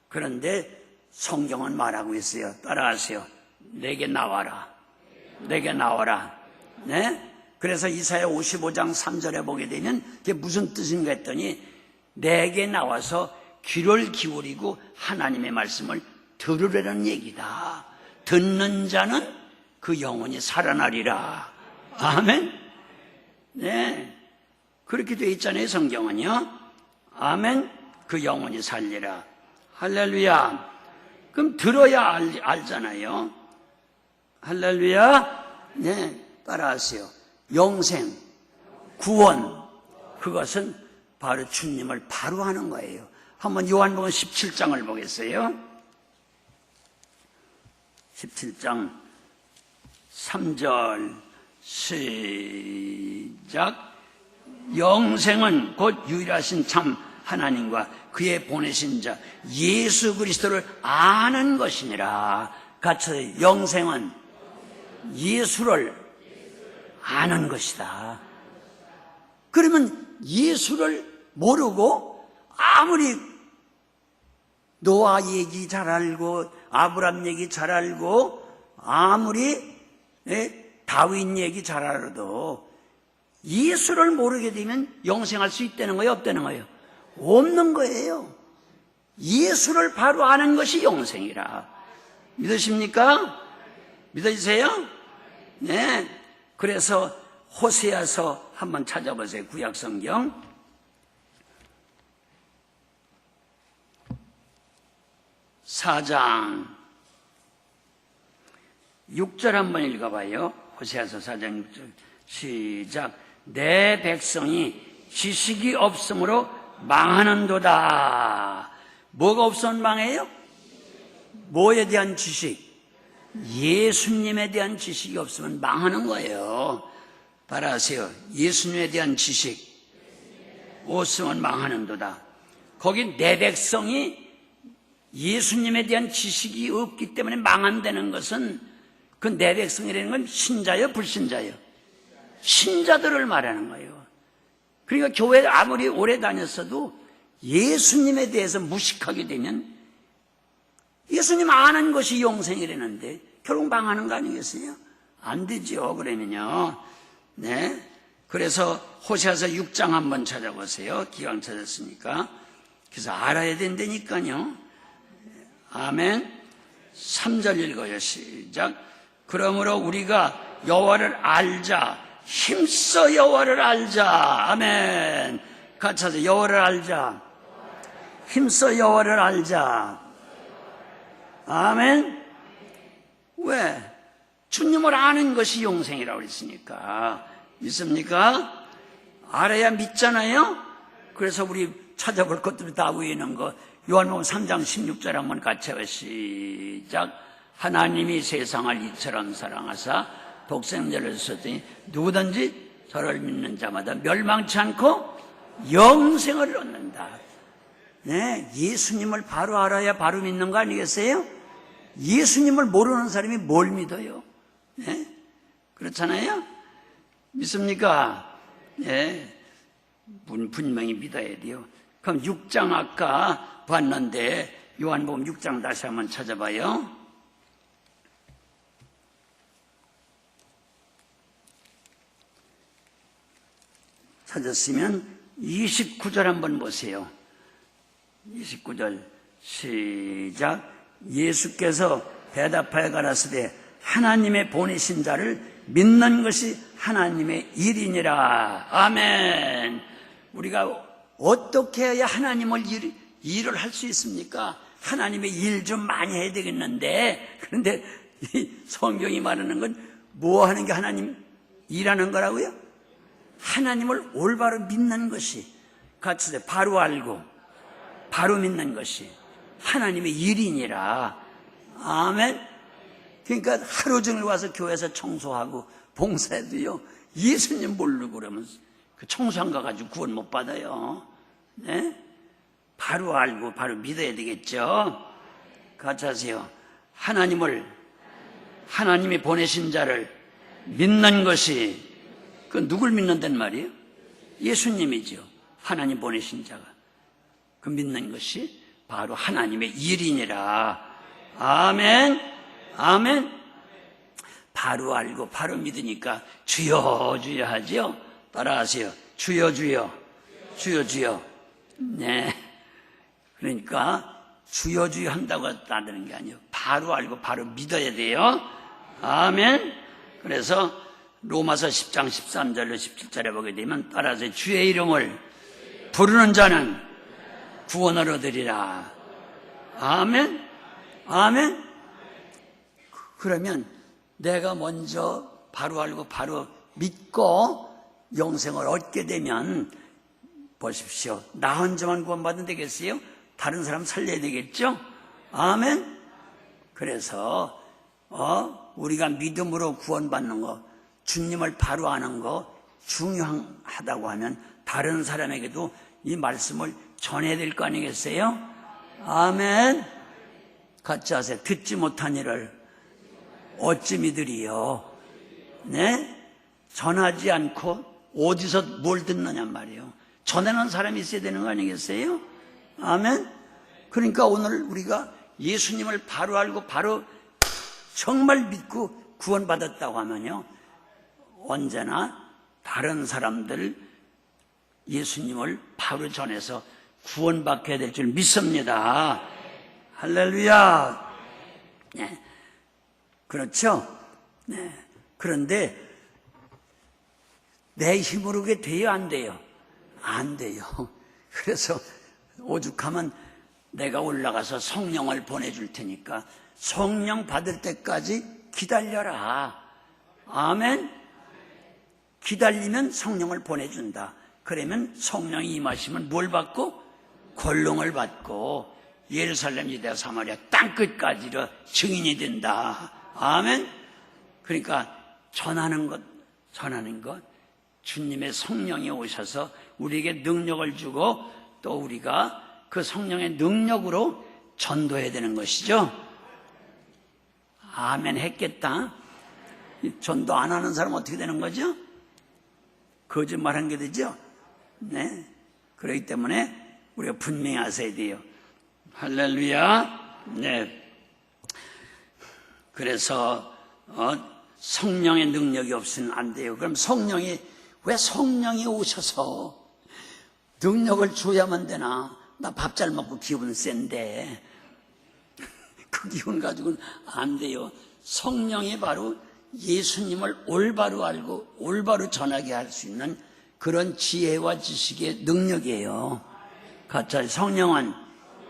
그런데 성경은 말하고 있어요. 따라하세요. 내게 나와라. 내게 나와라. 네? 그래서 이사야 55장 3절에 보게 되면 그게 무슨 뜻인가 했더니 내게 나와서 귀를 기울이고 하나님의 말씀을 들으려는 얘기다. 듣는 자는 그 영혼이 살아나리라. 아멘. 네, 그렇게 되어 있잖아요. 성경은요. 아멘. 그 영혼이 살리라. 할렐루야. 그럼 들어야 알잖아요. 할렐루야. 네, 따라하세요. 영생, 구원, 그것은 바로 주님을 바로 하는 거예요. 한번 요한복음 17장을 보겠어요. 17장 3절 시작. 영생은 곧 유일하신 참 하나님과 그의 보내신 자 예수 그리스도를 아는 것이니라. 같이 영생은 예수를 아는 것이다. 그러면 예수를 모르고 아무리 노아 얘기 잘 알고 아브람 얘기 잘 알고 아무리 다윗 얘기 잘 알아도 예수를 모르게 되면 영생할 수 있다는 거예요? 없다는 거예요? 없는 거예요. 예수를 바로 아는 것이 영생이라. 믿으십니까? 믿으세요? 네. 그래서 호세아서 한번 찾아보세요. 구약성경 4장 6절 한번 읽어봐요. 호세아서 4장 6절 시작. 내 백성이 지식이 없으므로 망하는도다. 뭐가 없으면 망해요? 뭐에 대한 지식? 예수님에 대한 지식이 없으면 망하는 거예요. 따라하세요. 예수님에 대한 지식 없으면 망하는도다. 거기 내 백성이 예수님에 대한 지식이 없기 때문에 망한다는 것은 그 내 백성이라는 건 신자요, 불신자요? 신자들을 말하는 거예요. 그러니까 교회 아무리 오래 다녔어도 예수님에 대해서 무식하게 되면 예수님 아는 것이 영생이라는데 결국 망하는 거 아니겠어요? 안 되죠. 그러면요. 네. 그래서 호세아서 6장 한번 찾아보세요. 기왕 찾았으니까. 그래서 알아야 된다니까요. 아멘. 3절 읽어요. 시작. 그러므로 우리가 여호와를 알자. 힘써 여호와를 알자. 아멘. 같이 하세요. 여호와를 알자. 힘써 여호와를 알자. 아멘. 왜? 주님을 아는 것이 영생이라고 그랬으니까. 믿습니까? 알아야 믿잖아요. 그래서 우리 찾아볼 것들이 다 위에 있는 거 요한복음 3장 16절 한번 같이 해요. 시작. 하나님이 세상을 이처럼 사랑하사 독생자를 주셨더니 누구든지 저를 믿는 자마다 멸망치 않고 영생을 얻는다. 네, 예수님을 바로 알아야 바로 믿는 거 아니겠어요? 예수님을 모르는 사람이 뭘 믿어요? 네? 그렇잖아요? 믿습니까? 네, 분명히 믿어야 돼요. 그럼 6장 아까 봤는데 요한복음 6장 다시 한번 찾아봐요. 찾았으면 29절 한번 보세요. 29절 시작. 예수께서 대답하여 가라사대 하나님의 보내신 자를 믿는 것이 하나님의 일이니라. 아멘. 우리가 어떻게 해야 하나님을 일을 할 수 있습니까? 하나님의 일 좀 많이 해야 되겠는데, 그런데 이 성경이 말하는 건 뭐 하는 게 하나님 일하는 거라고요? 하나님을 올바로 믿는 것이, 같이 바로 알고 바로 믿는 것이 하나님의 일이니라. 아멘. 그러니까 하루 종일 와서 교회에서 청소하고 봉사해도요, 예수님 모르고 그러면 그 청소한 거 가지고 구원 못 받아요. 네? 바로 알고 바로 믿어야 되겠죠. 같이 하세요. 하나님이 보내신 자를 믿는 것이, 그 누굴 믿는단 말이에요? 예수님이죠. 하나님 보내신 자가. 그 믿는 것이 바로 하나님의 일이니라. 아멘. 아멘. 바로 알고 바로 믿으니까 주여 주여 하죠. 따라하세요. 주여 주여. 주여 주여. 네. 그러니까 주여 주여 한다고 한다는 게 아니에요. 바로 알고 바로 믿어야 돼요. 아멘. 그래서 로마서 10장 13절로 17절에 보게 되면 따라서 주의 이름을 부르는 자는 구원을 얻으리라. 아멘. 아멘. 그러면 내가 먼저 바로 알고 바로 믿고 영생을 얻게 되면 보십시오. 나 혼자만 구원받으면 되겠어요? 다른 사람 살려야 되겠죠? 아멘. 그래서 우리가 믿음으로 구원받는 거, 주님을 바로 아는 거 중요하다고 하면 다른 사람에게도 이 말씀을 전해야 될 거 아니겠어요? 아멘. 같이 하세요. 듣지 못한 일을 어찌 믿으리요? 네? 전하지 않고 어디서 뭘 듣느냐 말이에요. 전하는 사람이 있어야 되는 거 아니겠어요? 아멘. 그러니까 오늘 우리가 예수님을 바로 알고 바로 정말 믿고 구원받았다고 하면요, 언제나 다른 사람들 예수님을 바로 전해서 구원받게 될 줄 믿습니다. 할렐루야. 네. 그렇죠? 네. 그런데 내 힘으로 그게 돼요, 안 돼요? 안 돼요. 그래서 오죽하면 내가 올라가서 성령을 보내줄 테니까 성령 받을 때까지 기다려라. 아멘. 기다리면 성령을 보내준다. 그러면 성령이 임하시면 뭘 받고? 권능을 받고 예루살렘, 유대와 사마리아 땅끝까지로 증인이 된다. 아멘. 그러니까 전하는 것 주님의 성령이 오셔서 우리에게 능력을 주고 또 우리가 그 성령의 능력으로 전도해야 되는 것이죠. 아멘 했겠다. 전도 안 하는 사람은 어떻게 되는 거죠? 거짓말한 게 되죠. 네. 그렇기 때문에 우리가 분명히 하셔야 돼요. 할렐루야. 네. 그래서 성령의 능력이 없으면 안 돼요. 그럼 왜 성령이 오셔서 능력을 줘야만 되나? 나 밥 잘 먹고 기분 센데 그 기분 가지고는 안 돼요. 성령이 바로 예수님을 올바로 알고 올바로 전하게 할 수 있는 그런 지혜와 지식의 능력이에요. 같이 성령은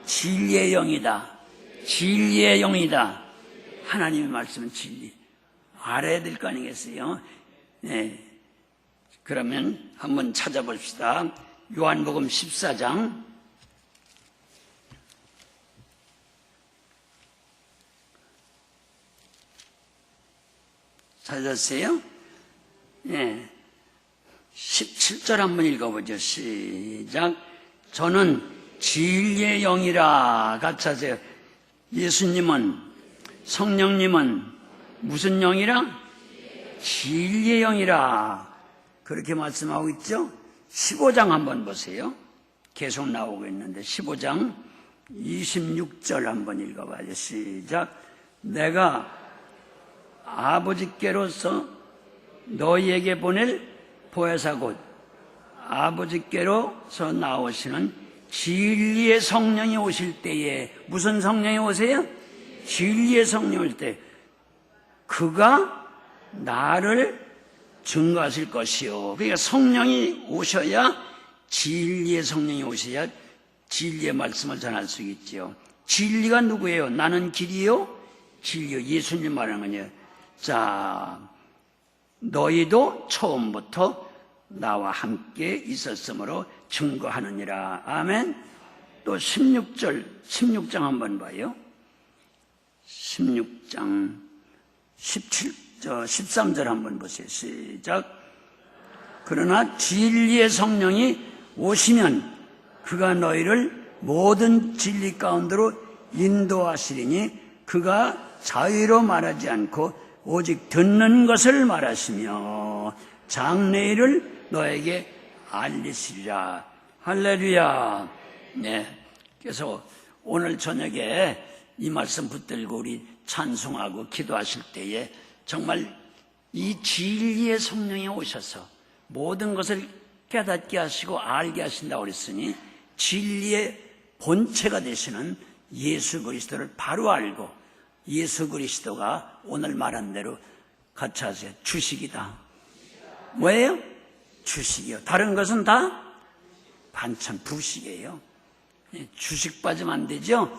진리의 영이다. 진리의 영이다. 하나님의 말씀은 진리. 알아야 될 거 아니겠어요? 네. 그러면 한번 찾아봅시다. 요한복음 14장. 찾았어요? 네. 17절 한번 읽어보죠. 시작. 저는 진리의 영이라. 같이 하세요. 예수님은, 성령님은 무슨 영이라? 진리의 영이라. 그렇게 말씀하고 있죠? 15장 한번 보세요. 계속 나오고 있는데 15장 26절 한번 읽어봐요. 시작. 내가 아버지께로서 너희에게 보낼 보혜사 곧 아버지께로서 나오시는 진리의 성령이 오실 때에, 무슨 성령이 오세요? 진리의 성령이 오실 때 그가 나를 증거하실 것이요. 그러니까 성령이 오셔야, 진리의 성령이 오셔야 진리의 말씀을 전할 수 있죠. 진리가 누구예요? 나는 길이요 진리요. 예수님 말하는 거예요. 자, 너희도 처음부터 나와 함께 있었으므로 증거하느니라. 아멘. 또 16장 한번 봐요. 16장 13절 한번 보세요. 시작. 그러나 진리의 성령이 오시면 그가 너희를 모든 진리 가운데로 인도하시리니 그가 자유로 말하지 않고 오직 듣는 것을 말하시며 장래일을 너에게 알리시리라. 할렐루야. 네. 그래서 오늘 저녁에 이 말씀 붙들고 우리 찬송하고 기도하실 때에 정말 이 진리의 성령이 오셔서 모든 것을 깨닫게 하시고 알게 하신다고 그랬으니 진리의 본체가 되시는 예수 그리스도를 바로 알고, 예수 그리스도가 오늘 말한 대로 같이 하세요. 주식이다. 뭐예요? 주식이요. 다른 것은 다 반찬, 부식이에요. 주식 빠지면 안 되죠?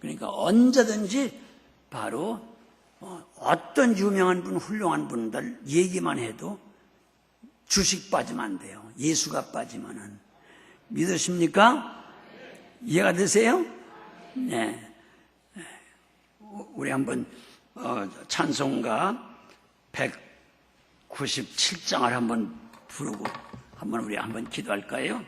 그러니까 언제든지 바로 어떤 유명한 분, 훌륭한 분들 얘기만 해도 주식 빠지면 안 돼요. 예수가 빠지면은. 믿으십니까? 이해가 되세요? 네. 우리 한번 찬송가 197장을 한번 부르고 우리 한번 기도할까요?